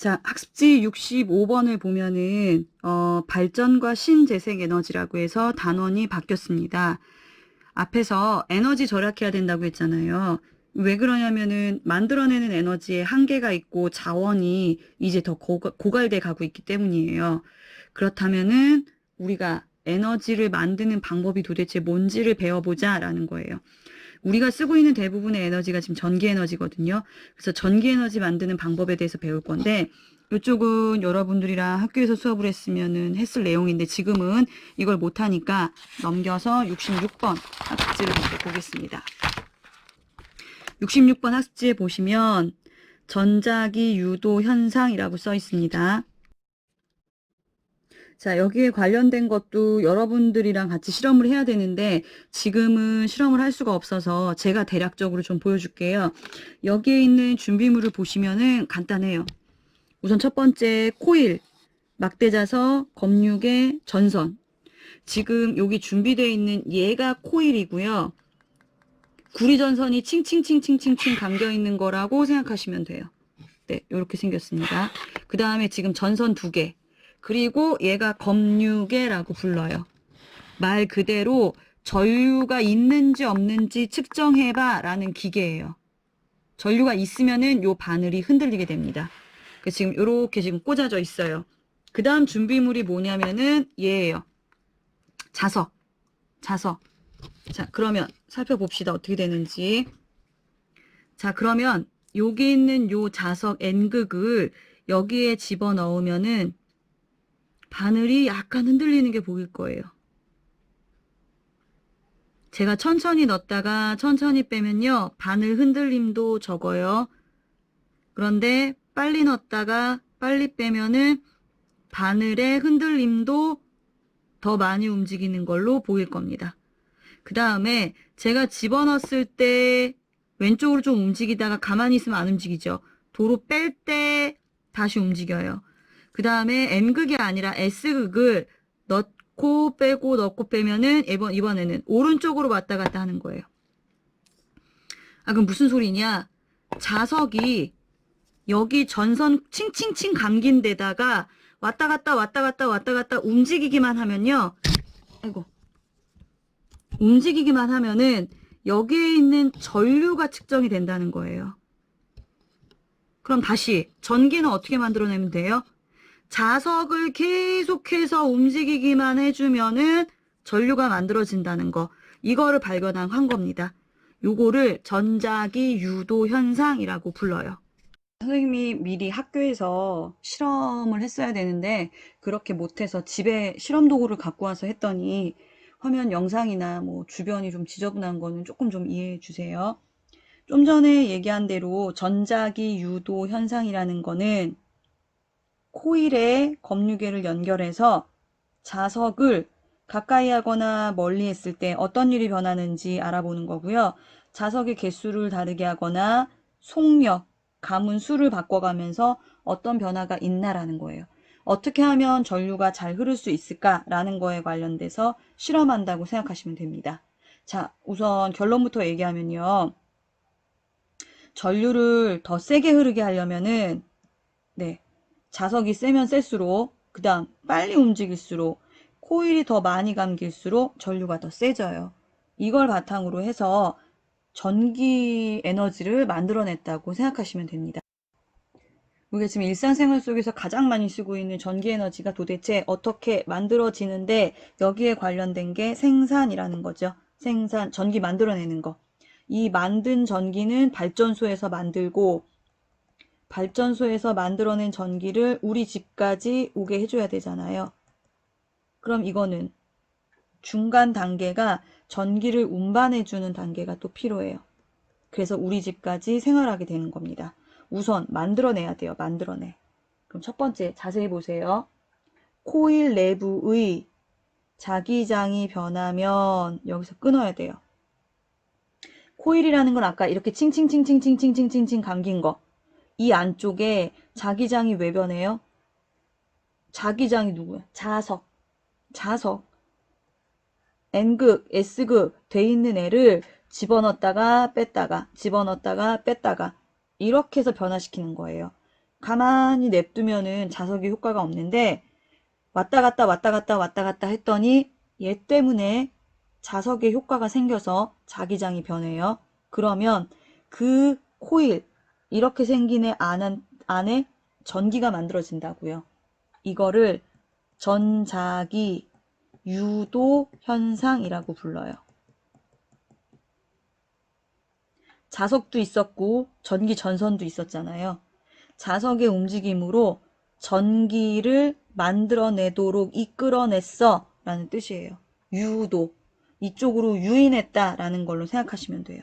자, 학습지 65번을 보면은 발전과 신재생 에너지라고 해서 단원이 바뀌었습니다. 앞에서 에너지 절약해야 된다고 했잖아요. 왜 그러냐면은 만들어내는 에너지에 한계가 있고 자원이 이제 더 고갈돼 가고 있기 때문이에요. 그렇다면은 우리가 에너지를 만드는 방법이 도대체 뭔지를 배워보자라는 거예요. 우리가 쓰고 있는 대부분의 에너지가 지금 전기 에너지거든요. 그래서 전기 에너지 만드는 방법에 대해서 배울 건데, 이쪽은 여러분들이랑 학교에서 수업을 했을 내용인데 지금은 이걸 못하니까 넘겨서 66번 학습지를 먼저 보겠습니다. 66번 학습지에 보시면 전자기 유도 현상이라고 써 있습니다. 자, 여기에 관련된 것도 여러분들이랑 같이 실험을 해야 되는데 지금은 실험을 할 수가 없어서 제가 대략적으로 좀 보여줄게요. 여기에 있는 준비물을 보시면은 간단해요. 우선 첫 번째 코일, 막대자석, 검육의 전선. 지금 여기 준비되어 있는 얘가 코일이고요. 구리전선이 칭칭칭칭칭칭 감겨 있는 거라고 생각하시면 돼요. 네, 이렇게 생겼습니다. 그 다음에 지금 전선 2개. 그리고 얘가 검유계라고 불러요. 말 그대로 전류가 있는지 없는지 측정해봐 라는 기계예요. 전류가 있으면은 요 바늘이 흔들리게 됩니다. 지금 요렇게 지금 꽂아져 있어요. 그 다음 준비물이 뭐냐면은 얘예요. 자석. 자, 그러면 살펴봅시다. 어떻게 되는지. 자, 그러면 여기 있는 요 자석 N극을 여기에 집어넣으면은 바늘이 약간 흔들리는 게 보일 거예요. 제가 천천히 넣었다가 천천히 빼면요. 바늘 흔들림도 적어요. 그런데 빨리 넣었다가 빨리 빼면은 바늘의 흔들림도 더 많이 움직이는 걸로 보일 겁니다. 그 다음에 제가 집어넣었을 때 왼쪽으로 좀 움직이다가 가만히 있으면 안 움직이죠. 도로 뺄 때 다시 움직여요. 그 다음에 N극이 아니라 S극을 넣고 빼고 넣고 빼면은 이번에는 오른쪽으로 왔다 갔다 하는 거예요. 아, 그럼 무슨 소리냐? 자석이 여기 전선 칭칭칭 감긴 데다가 왔다 갔다 움직이기만 하면요. 아이고. 움직이기만 하면은 여기에 있는 전류가 측정이 된다는 거예요. 그럼 다시 전기는 어떻게 만들어내면 돼요? 자석을 계속해서 움직이기만 해주면은 전류가 만들어진다는 거. 이거를 발견한 겁니다. 요거를 전자기 유도 현상이라고 불러요. 선생님이 미리 학교에서 실험을 했어야 되는데 그렇게 못해서 집에 실험 도구를 갖고 와서 했더니 화면 영상이나 뭐 주변이 좀 지저분한 거는 조금 좀 이해해 주세요. 좀 전에 얘기한 대로 전자기 유도 현상이라는 거는 코일에 검유계를 연결해서 자석을 가까이 하거나 멀리 했을 때 어떤 일이 변하는지 알아보는 거고요. 자석의 개수를 다르게 하거나 속력, 가문 수를 바꿔가면서 어떤 변화가 있나라는 거예요. 어떻게 하면 전류가 잘 흐를 수 있을까라는 거에 관련돼서 실험한다고 생각하시면 됩니다. 자, 우선 결론부터 얘기하면요. 전류를 더 세게 흐르게 하려면은 네, 자석이 세면 셀수록 그 다음 빨리 움직일수록 코일이 더 많이 감길수록 전류가 더 세져요. 이걸 바탕으로 해서 전기 에너지를 만들어냈다고 생각하시면 됩니다. 우리가 지금 일상생활 속에서 가장 많이 쓰고 있는 전기 에너지가 도대체 어떻게 만들어지는데 여기에 관련된 게 생산이라는 거죠. 생산, 전기 만들어내는 거. 이 만든 전기는 발전소에서 만들고 발전소에서 만들어낸 전기를 우리 집까지 오게 해줘야 되잖아요. 그럼 이거는 중간 단계가 전기를 운반해주는 단계가 또 필요해요. 그래서 우리 집까지 생활하게 되는 겁니다. 우선 만들어내야 돼요. 만들어내. 그럼 첫 번째 자세히 보세요. 코일 내부의 자기장이 변하면 여기서 끊어야 돼요. 코일이라는 건 아까 이렇게 칭칭칭칭칭칭칭칭칭 감긴 거. 이 안쪽에 자기장이 왜 변해요? 자기장이 누구야? 자석. N극, S극 돼 있는 애를 집어넣었다가 뺐다가 집어넣었다가 뺐다가 이렇게 해서 변화시키는 거예요. 가만히 냅두면은 자석이 효과가 없는데 왔다 갔다 왔다 갔다 왔다 갔다 했더니 얘 때문에 자석의 효과가 생겨서 자기장이 변해요. 그러면 그 코일 이렇게 생긴 애 안에 전기가 만들어진다고요. 이거를 전자기 유도 현상이라고 불러요. 자석도 있었고 전기 전선도 있었잖아요. 자석의 움직임으로 전기를 만들어내도록 이끌어냈어 라는 뜻이에요. 유도. 이쪽으로 유인했다 라는 걸로 생각하시면 돼요.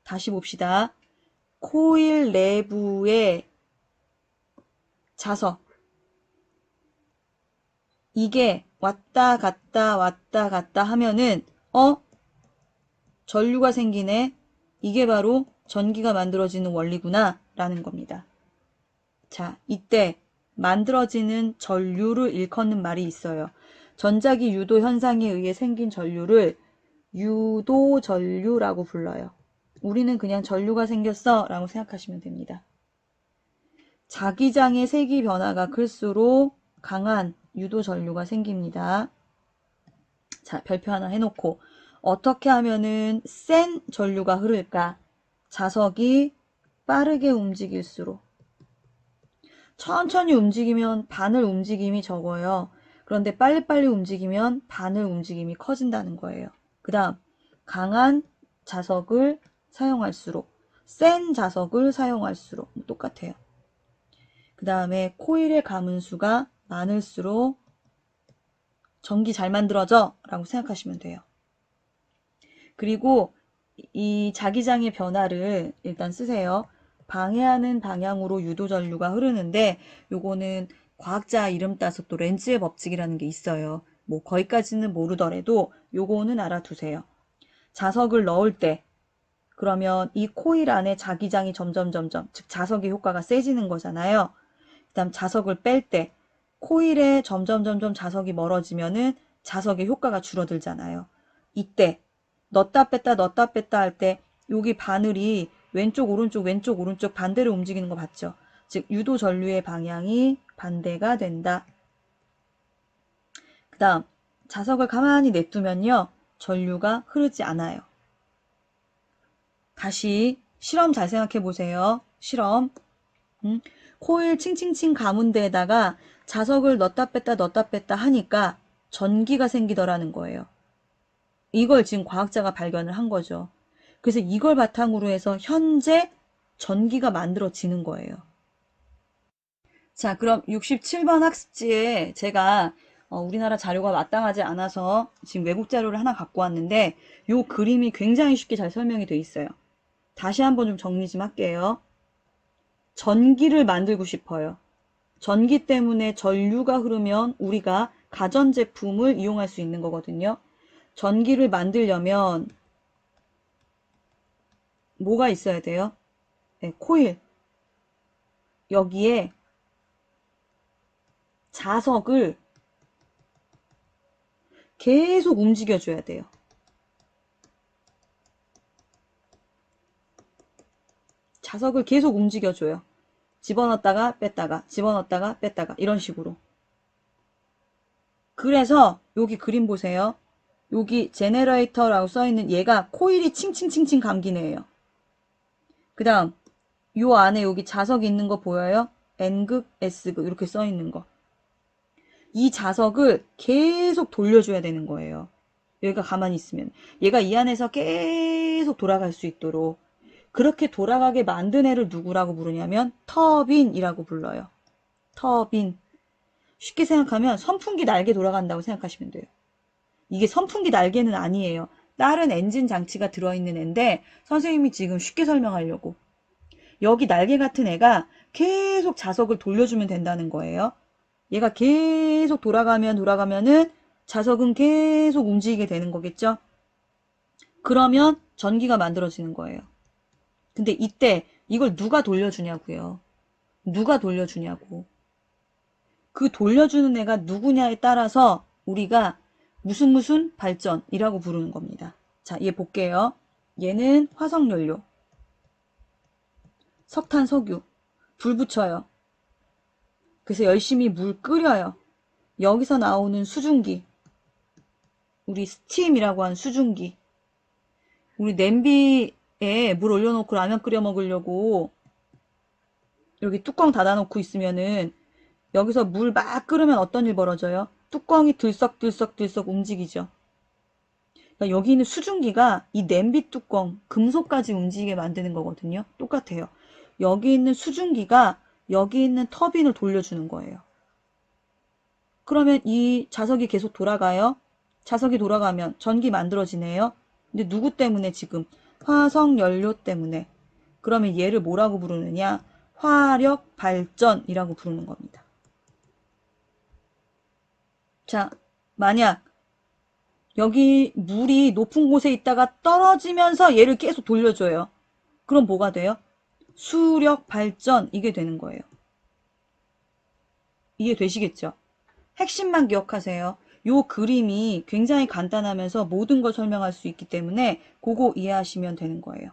다시 봅시다. 코일 내부의 자석. 이게 왔다 갔다 하면은 전류가 생기네. 이게 바로 전기가 만들어지는 원리구나 라는 겁니다. 자, 이때 만들어지는 전류를 일컫는 말이 있어요. 전자기 유도 현상에 의해 생긴 전류를 유도 전류라고 불러요. 우리는 그냥 전류가 생겼어 라고 생각하시면 됩니다. 자기장의 세기 변화가 클수록 강한 유도 전류가 생깁니다. 자, 별표 하나 해놓고 어떻게 하면은 센 전류가 흐를까? 자석이 빠르게 움직일수록. 천천히 움직이면 바늘 움직임이 적어요. 그런데 빨리빨리 움직이면 바늘 움직임이 커진다는 거예요. 그 다음 강한 자석을 사용할수록 센 자석을 사용할수록 똑같아요. 그 다음에 코일의 가문수가 많을수록 전기 잘 만들어져 라고 생각하시면 돼요. 그리고 이 자기장의 변화를 일단 쓰세요. 방해하는 방향으로 유도전류가 흐르는데 요거는 과학자 이름 따서 또 렌즈의 법칙이라는 게 있어요. 뭐 거기까지는 모르더라도 요거는 알아두세요. 자석을 넣을 때 그러면 이 코일 안에 자기장이 점점 즉 자석의 효과가 세지는 거잖아요. 그 다음 자석을 뺄 때 코일에 점점 자석이 멀어지면은 자석의 효과가 줄어들잖아요. 이때 넣었다 뺐다 할 때 여기 바늘이 왼쪽 오른쪽 반대로 움직이는 거 봤죠? 즉 유도 전류의 방향이 반대가 된다. 그 다음 자석을 가만히 냅두면요. 전류가 흐르지 않아요. 다시 실험 잘 생각해 보세요. 실험. 코일 칭칭칭 가문대에다가 자석을 넣었다 뺐다 하니까 전기가 생기더라는 거예요. 이걸 지금 과학자가 발견을 한 거죠. 그래서 이걸 바탕으로 해서 현재 전기가 만들어지는 거예요. 자, 그럼 67번 학습지에 제가 우리나라 자료가 마땅하지 않아서 지금 외국 자료를 하나 갖고 왔는데 이 그림이 굉장히 쉽게 잘 설명이 돼 있어요. 다시 한번 좀 정리 좀 할게요. 전기를 만들고 싶어요. 전기 때문에 전류가 흐르면 우리가 가전제품을 이용할 수 있는 거거든요. 전기를 만들려면 뭐가 있어야 돼요? 네, 코일. 여기에 자석을 계속 움직여줘야 돼요. 자석을 계속 움직여줘요. 집어넣었다가 뺐다가 집어넣었다가 뺐다가 이런 식으로. 그래서 여기 그림 보세요. 여기 제네레이터라고 써있는 얘가 코일이 칭칭칭칭 감긴 애예요. 그 다음 요 안에 여기 자석이 있는 거 보여요? N극, S극 이렇게 써있는 거. 이 자석을 계속 돌려줘야 되는 거예요. 얘가 가만히 있으면. 얘가 이 안에서 계속 돌아갈 수 있도록. 그렇게 돌아가게 만든 애를 누구라고 부르냐면 터빈이라고 불러요. 터빈. 쉽게 생각하면 선풍기 날개 돌아간다고 생각하시면 돼요. 이게 선풍기 날개는 아니에요. 다른 엔진 장치가 들어있는 애인데 선생님이 지금 쉽게 설명하려고. 여기 날개 같은 애가 계속 자석을 돌려주면 된다는 거예요. 얘가 계속 돌아가면은 자석은 계속 움직이게 되는 거겠죠? 그러면 전기가 만들어지는 거예요. 근데 이때 이걸 누가 돌려주냐고요. 누가 돌려주냐고. 그 돌려주는 애가 누구냐에 따라서 우리가 무슨 발전이라고 부르는 겁니다. 자, 얘 볼게요. 얘는 화석연료, 석탄, 석유. 불 붙여요. 그래서 열심히 물 끓여요. 여기서 나오는 수증기, 우리 스팀이라고 하는 수증기, 우리 냄비에 물 올려놓고 라면 끓여 먹으려고 여기 뚜껑 닫아놓고 있으면은 여기서 물 막 끓으면 어떤 일 벌어져요? 뚜껑이 들썩들썩들썩 움직이죠. 그러니까 여기 있는 수증기가 이 냄비 뚜껑, 금속까지 움직이게 만드는 거거든요. 똑같아요. 여기 있는 수증기가 여기 있는 터빈을 돌려주는 거예요. 그러면 이 자석이 계속 돌아가요. 자석이 돌아가면 전기 만들어지네요. 근데 누구 때문에 지금? 화석연료 때문에. 그러면 얘를 뭐라고 부르느냐? 화력 발전이라고 부르는 겁니다. 자, 만약 여기 물이 높은 곳에 있다가 떨어지면서 얘를 계속 돌려줘요. 그럼 뭐가 돼요? 수력 발전, 이게 되는 거예요. 이해되시겠죠? 핵심만 기억하세요. 요 그림이 굉장히 간단하면서 모든 걸 설명할 수 있기 때문에 그거 이해하시면 되는 거예요.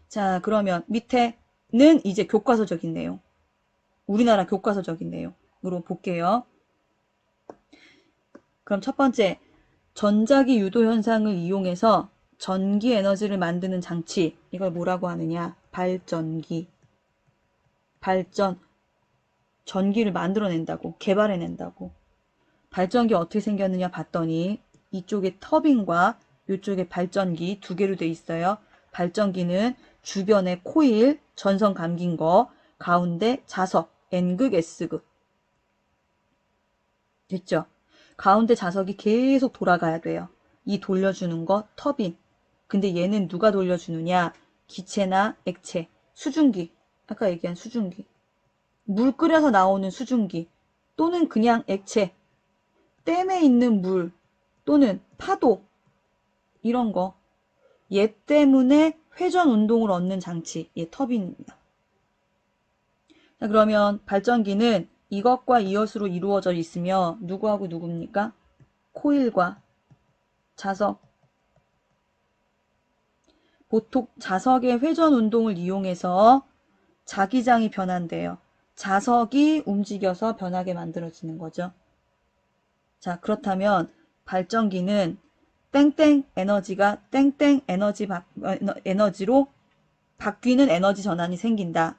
자, 그러면 밑에는 이제 교과서적인 내용. 우리나라 교과서적인 내용으로 볼게요. 그럼 첫 번째, 전자기 유도 현상을 이용해서 전기 에너지를 만드는 장치, 이걸 뭐라고 하느냐? 발전기. 발전, 전기를 만들어낸다고, 개발해낸다고. 발전기 어떻게 생겼느냐 봤더니 이쪽에 터빈과 이쪽에 발전기 두 개로 돼 있어요. 발전기는 주변에 코일, 전선 감긴 거, 가운데 자석, N극, S극. 됐죠? 가운데 자석이 계속 돌아가야 돼요. 이 돌려주는 거 터빈. 근데 얘는 누가 돌려주느냐? 기체나 액체, 수증기. 아까 얘기한 수증기. 물 끓여서 나오는 수증기 또는 그냥 액체. 댐에 있는 물 또는 파도 이런 거. 얘 때문에 회전 운동을 얻는 장치. 얘 터빈입니다. 자, 그러면 발전기는 이것과 이것으로 이루어져 있으며 누구하고 누굽니까? 코일과 자석. 보통 자석의 회전 운동을 이용해서 자기장이 변한대요. 자석이 움직여서 변하게 만들어지는 거죠. 자, 그렇다면 발전기는 땡땡 에너지가 땡땡 에너지로 바뀌는 에너지 전환이 생긴다.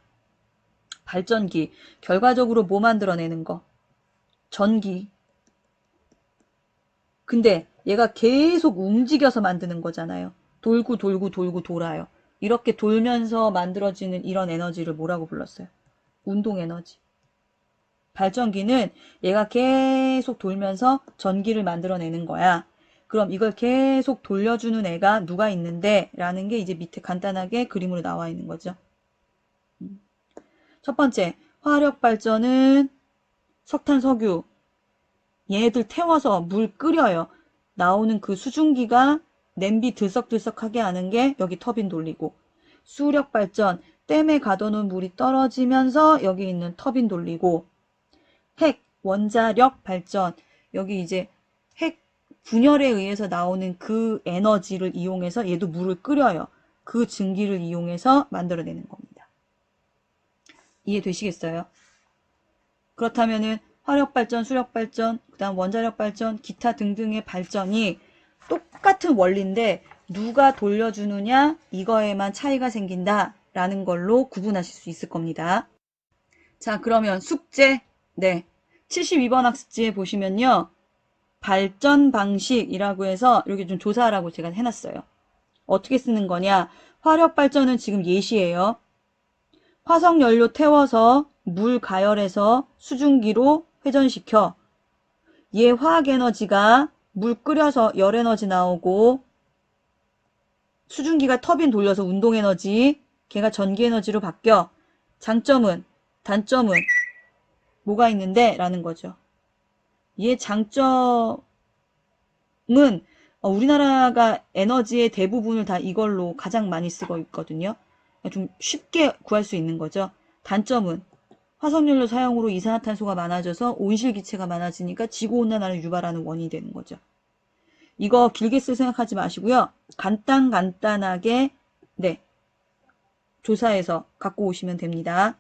발전기, 결과적으로 뭐 만들어내는 거? 전기. 근데 얘가 계속 움직여서 만드는 거잖아요. 돌고 돌고 돌고 돌아요. 이렇게 돌면서 만들어지는 이런 에너지를 뭐라고 불렀어요? 운동 에너지. 발전기는 얘가 계속 돌면서 전기를 만들어내는 거야. 그럼 이걸 계속 돌려주는 애가 누가 있는데? 라는 게 이제 밑에 간단하게 그림으로 나와 있는 거죠. 첫 번째, 화력 발전은 석탄, 석유. 얘네들 태워서 물 끓여요. 나오는 그 수증기가 냄비 들썩들썩하게 하는 게 여기 터빈 돌리고. 수력 발전, 댐에 가둬놓은 물이 떨어지면서 여기 있는 터빈 돌리고. 핵, 원자력 발전. 여기 이제 핵 분열에 의해서 나오는 그 에너지를 이용해서 얘도 물을 끓여요. 그 증기를 이용해서 만들어내는 겁니다. 이해되시겠어요? 그렇다면은 화력 발전, 수력 발전, 그 다음 원자력 발전, 기타 등등의 발전이 똑같은 원리인데 누가 돌려주느냐 이거에만 차이가 생긴다라는 걸로 구분하실 수 있을 겁니다. 자, 그러면 숙제. 네. 72번 학습지에 보시면요. 발전 방식이라고 해서 이렇게 좀 조사하라고 제가 해놨어요. 어떻게 쓰는 거냐. 화력 발전은 지금 예시예요. 화석연료 태워서 물 가열해서 수증기로 회전시켜. 얘 화학에너지가 물 끓여서 열에너지 나오고 수증기가 터빈 돌려서 운동에너지, 걔가 전기에너지로 바뀌어. 장점은, 단점은 뭐가 있는데? 라는 거죠. 얘 장점은 우리나라가 에너지의 대부분을 다 이걸로 가장 많이 쓰고 있거든요. 좀 쉽게 구할 수 있는 거죠. 단점은 화석연료 사용으로 이산화탄소가 많아져서 온실기체가 많아지니까 지구온난화를 유발하는 원인이 되는 거죠. 이거 길게 쓸 생각하지 마시고요. 간단하게 네 조사해서 갖고 오시면 됩니다.